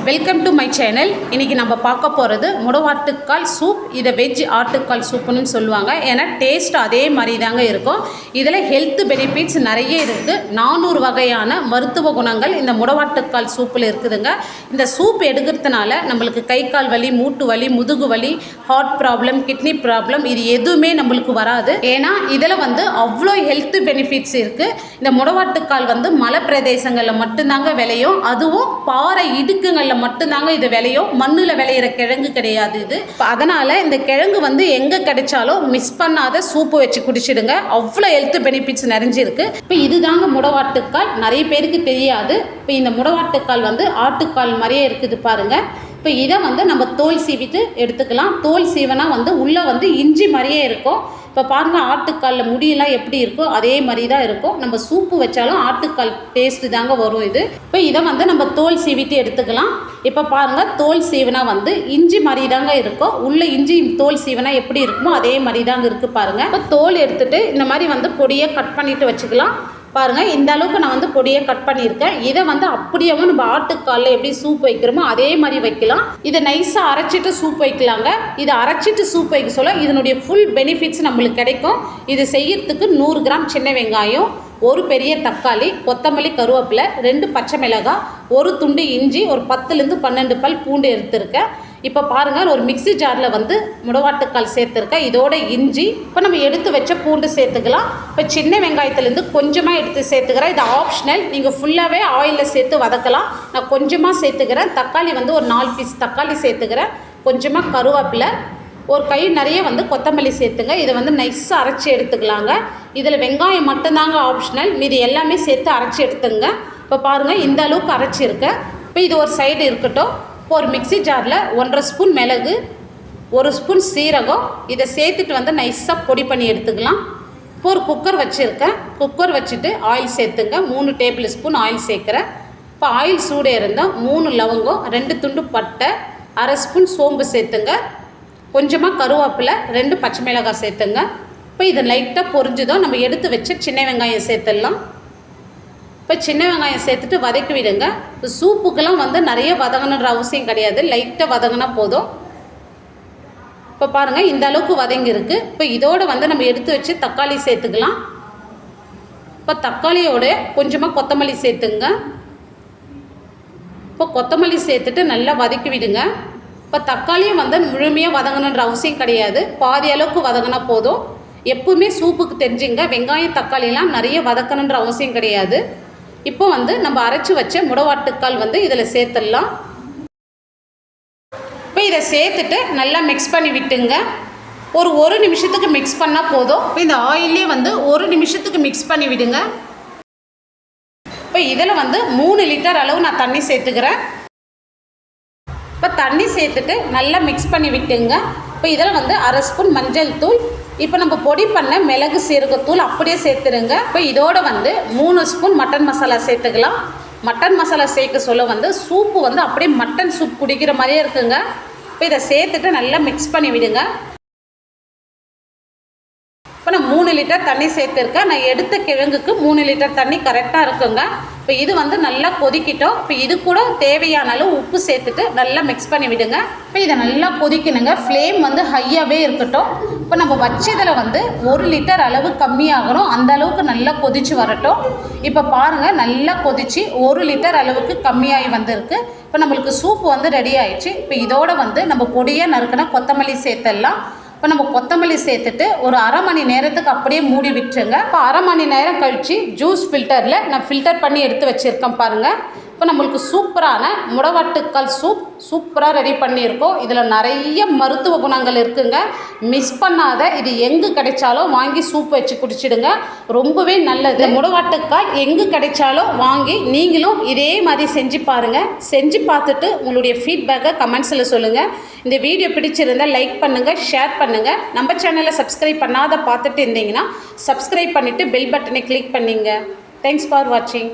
Welcome to my channel. இன்றைக்கி நம்ம பார்க்க போகிறது முடவாட்டுக்கால் சூப். இதை வெஜ் ஆட்டுக்கால் சூப்புன்னு சொல்லுவாங்க. ஏன்னா டேஸ்ட் அதே மாதிரி தாங்க இருக்கும். இதில் ஹெல்த் பெனிஃபிட்ஸ் நிறைய இருக்குது. 400 வகையான மருத்துவ குணங்கள் இந்த முடவாட்டுக்கால் சூப்பில் இருக்குதுங்க. இந்த சூப் எடுக்கிறதுனால நம்மளுக்கு கை கால் வலி, மூட்டு வலி, முதுகு வலி, ஹார்ட் ப்ராப்ளம், கிட்னி ப்ராப்ளம் இது எதுவுமே நம்மளுக்கு வராது. ஏன்னா இதில் அவ்வளோ ஹெல்த் பெனிஃபிட்ஸ் இருக்குது. இந்த முடவாட்டுக்கால் மலை பிரதேசங்களில் மட்டும்தாங்க விளையும். அதுவும் பாறை இடுக்குங்களில் மட்டும்தாங்க இது விளையும். மண்ணில் விளையிற கிழங்கு கிடையாது இது. அதனால் இந்த கிழங்கு எங்கே கிடைச்சாலும் மிஸ் பண்ணாத சூப்பு வச்சு குடிச்சிடுங்க. அவ்வளோ ஹெல்த் பெனிஃபிட்ஸ் நிறைஞ்சிருக்கு. இப்போ இதுதாங்க முடவாட்டுக்கால். நிறைய பேருக்கு தெரியாது. இப்போ இந்த முடவாட்டுக்கால் ஆட்டுக்கால் மாதிரியே இருக்குது பாருங்கள். இப்போ இதை நம்ம தோல் சீவிட்டு எடுத்துக்கலாம். தோல் சீவனா உள்ளே இஞ்சி மாதிரியே இருக்கும். இப்போ பாருங்கள், ஆட்டுக்காலில் முடியெல்லாம் எப்படி இருக்கோ அதே மாதிரி தான் இருக்கும். நம்ம சூப்பு வச்சாலும் ஆட்டுக்கால் டேஸ்ட்டு தாங்க வரும் இது. இப்போ இதை நம்ம தோல் சீவிட்டு எடுத்துக்கலாம். இப்போ பாருங்கள், தோல் சீவனா இஞ்சி மாதிரி தாங்க இருக்கும். உள்ளே இஞ்சி தோல் சீவனா எப்படி இருக்குமோ அதே மாதிரி தாங்க இருக்குது பாருங்கள். இப்போ தோல் எடுத்துகிட்டு இந்த மாதிரி பொடியை கட் பண்ணிவிட்டு வச்சுக்கலாம். பாருங்கள், இந்த அளவுக்கு நான் பொடியை கட் பண்ணியிருக்கேன். இதை அப்படியே நம்ம ஆட்டுக்காலில் எப்படி சூப் வைக்கிறோமோ அதே மாதிரி வைக்கலாம். இதை நைஸாக அரைச்சிட்டு சூப் வைக்கலாங்க. இதை அரைச்சிட்டு சூப் வைக்க சொல்ல இதனுடைய ஃபுல் பெனிஃபிட்ஸ் நம்மளுக்கு கிடைக்கும். இது செய்யறதுக்கு 100 கிராம் சின்ன வெங்காயம், ஒரு பெரிய தக்காளி, கொத்தமல்லி, கருவேப்பிலை, 2 பச்சை மிளகாய், ஒரு துண்டு இஞ்சி, ஒரு 10லேருந்து 12 பல் பூண்டு எடுத்துருக்கேன். இப்போ பாருங்கள், ஒரு மிக்சி ஜாரில் முடவாட்டுக்கால் சேர்த்துருக்கேன். இதோட இஞ்சி, இப்போ நம்ம எடுத்து வச்ச பூண்டு சேர்த்துக்கலாம். இப்போ சின்ன வெங்காயத்துலேருந்து கொஞ்சமாக எடுத்து சேர்த்துக்கிறேன். இது ஆப்ஷனல். நீங்கள் ஃபுல்லாகவே ஆயிலில் சேர்த்து வதக்கலாம். நான் கொஞ்சமாக சேர்த்துக்கிறேன். தக்காளி ஒரு 4 பீஸ் தக்காளி சேர்த்துக்கிறேன். கொஞ்சமாக கருவேப்பிலை, ஒரு கை நிறைய கொத்தமல்லி சேர்த்துங்க. இதை நைஸாக அரைச்சி எடுத்துக்கலாங்க. இதில் வெங்காயம் மட்டும்தாங்க ஆப்ஷனல். மீதி எல்லாமே சேர்த்து அரைச்சி எடுத்துங்க. இப்போ பாருங்கள், இந்த அளவுக்கு அரைச்சிருக்கேன். இப்போ இது ஒரு சைடு இருக்கட்டும். இப்போ ஒரு மிக்சி ஜாரில் 1.5 ஸ்பூன் மிளகு, 1 ஸ்பூன் சீரகம் இதை சேர்த்துட்டு நைஸாக பொடி பண்ணி எடுத்துக்கலாம். இப்போ ஒரு குக்கர் வச்சுருக்கேன். குக்கர் வச்சுட்டு ஆயில் சேர்த்துங்க. 3 டேபிள் ஸ்பூன் ஆயில் சேர்க்குறேன். இப்போ ஆயில் சூடே இருந்தால் 3 லவங்கம், 2 துண்டு பட்டை, 1/2 ஸ்பூன் சோம்பு சேர்த்துங்க. கொஞ்சமாக கருவேப்பிலை, 2 பச்சை மிளகாய் சேர்த்துங்க. இப்போ இதை லைட்டாக பொரிஞ்சுதோ நம்ம எடுத்து வச்சு சின்ன வெங்காயம் சேர்த்துடலாம். இப்போ சின்ன வெங்காயம் சேர்த்துட்டு வதக்கி விடுங்க. இப்போ சூப்புக்கெல்லாம் நிறைய வதங்கணுன்ற அவசியம் கிடையாது. லைட்டாக வதங்கினா போதும். இப்போ பாருங்கள், இந்த அளவுக்கு வதங்கியிருக்கு. இப்போ இதோடு நம்ம எடுத்து வச்சு தக்காளி சேர்த்துக்கலாம். இப்போ தக்காளியோட கொஞ்சமாக கொத்தமல்லி சேர்த்துங்க. இப்போ கொத்தமல்லி சேர்த்துட்டு நல்லா வதக்கி விடுங்க. இப்போ தக்காளியும் முழுமையாக வதங்கணுன்ற அவசியம் கிடையாது. பாதி அளவுக்கு வதங்கினா போதும். எப்பவுமே சூப்புக்கு தெரிஞ்சுங்க, வெங்காயம் தக்காளிலாம் நிறைய வதக்கணுன்ற அவசியம் கிடையாது. இப்போ நம்ம அரைச்சி வச்ச முடவாட்டுக்கால் இதில் சேர்த்துடலாம். இப்போ இதை சேர்த்துட்டு நல்லா மிக்ஸ் பண்ணி விட்டுங்க. ஒரு நிமிஷத்துக்கு மிக்ஸ் பண்ணால் போதும். இப்போ இந்த ஆயிலே 1 நிமிஷத்துக்கு மிக்ஸ் பண்ணி விடுங்க. இப்போ இதில் 3 லிட்டர் அளவு நான் தண்ணி சேர்த்துக்கிறேன். இப்போ தண்ணி சேர்த்துட்டு நல்லா மிக்ஸ் பண்ணி விட்டுங்க. இப்போ இதில் 1/2 ஸ்பூன் மஞ்சள் தூள், இப்போ நம்ம பொடி பண்ண மிளகு சீரகத்தூள் அப்படியே சேர்த்துருங்க. இப்போ இதோட 3 ஸ்பூன் மட்டன் மசாலா சேர்த்துக்கலாம். மட்டன் மசாலா சேர்க்க சொல்ல சூப்பு அப்படியே மட்டன் சூப் குடிக்கிற மாதிரியே இருக்குங்க. இப்போ இதை சேர்த்துட்டு நல்லா மிக்ஸ் பண்ணி விடுங்க. இப்போ நான் 3 லிட்டர் தண்ணி சேர்த்துருக்கேன். நான் எடுத்த கிழங்குக்கு 3 லிட்டர் தண்ணி கரெக்டாக இருக்குங்க. இப்போ இது நல்லா கொதிக்கிட்டோம். இப்போ இது கூட தேவையான அளவு உப்பு சேர்த்துட்டு நல்லா மிக்ஸ் பண்ணி விடுங்க. இப்போ இதை நல்லா கொதிக்கணுங்க. ஃப்ளேம் ஹையாகவே இருக்கட்டும். இப்போ நம்ம வச்சதில் 1 லிட்டர் அளவு கம்மியாகணும். அந்த அளவுக்கு நல்லா கொதித்து வரட்டும். இப்போ பாருங்கள், நல்லா கொதித்து 1 லிட்டர் அளவுக்கு கம்மியாகி வந்திருக்கு. இப்போ நம்மளுக்கு சூப்பு ரெடி ஆயிடுச்சு. இப்போ இதோட நம்ம பொடியாக நறுக்கின கொத்தமல்லி சேர்த்துடலாம். இப்போ நம்ம கொத்தமல்லி சேர்த்துட்டு ஒரு 1/2 மணி நேரத்துக்கு அப்படியே மூடி விட்டுருங்க. இப்போ 1/2 மணி நேரம் கழித்து ஜூஸ் ஃபில்டரில் நான் ஃபில்டர் பண்ணி எடுத்து வச்சுருக்கேன் பாருங்கள். இப்போ நம்மளுக்கு சூப்பரான முடவாட்டுக்கால் சூப் சூப்பராக ரெடி பண்ணியிருக்கோம். இதில் நிறைய மருத்துவ குணங்கள் இருக்குங்க. மிஸ் பண்ணாத, இது எங்கே கிடைச்சாலும் வாங்கி சூப் வச்சு குடிச்சிடுங்க. ரொம்பவே நல்லது. முடவாட்டுக்கால் எங்கே கிடைச்சாலும் வாங்கி நீங்களும் இதே மாதிரி செஞ்சு பாருங்கள். செஞ்சு பார்த்துட்டு உங்களுடைய ஃபீட்பேக்கை கமெண்ட்ஸில் சொல்லுங்கள். இந்த வீடியோ பிடிச்சிருந்தால் லைக் பண்ணுங்கள், ஷேர் பண்ணுங்கள். நம்ம சேனலை சப்ஸ்கிரைப் பண்ணாத பார்த்துட்டு இருந்தீங்கன்னா சப்ஸ்கிரைப் பண்ணிவிட்டு பெல் பட்டனை கிளிக் பண்ணிங்க. தேங்க்ஸ் ஃபார் வாட்சிங்.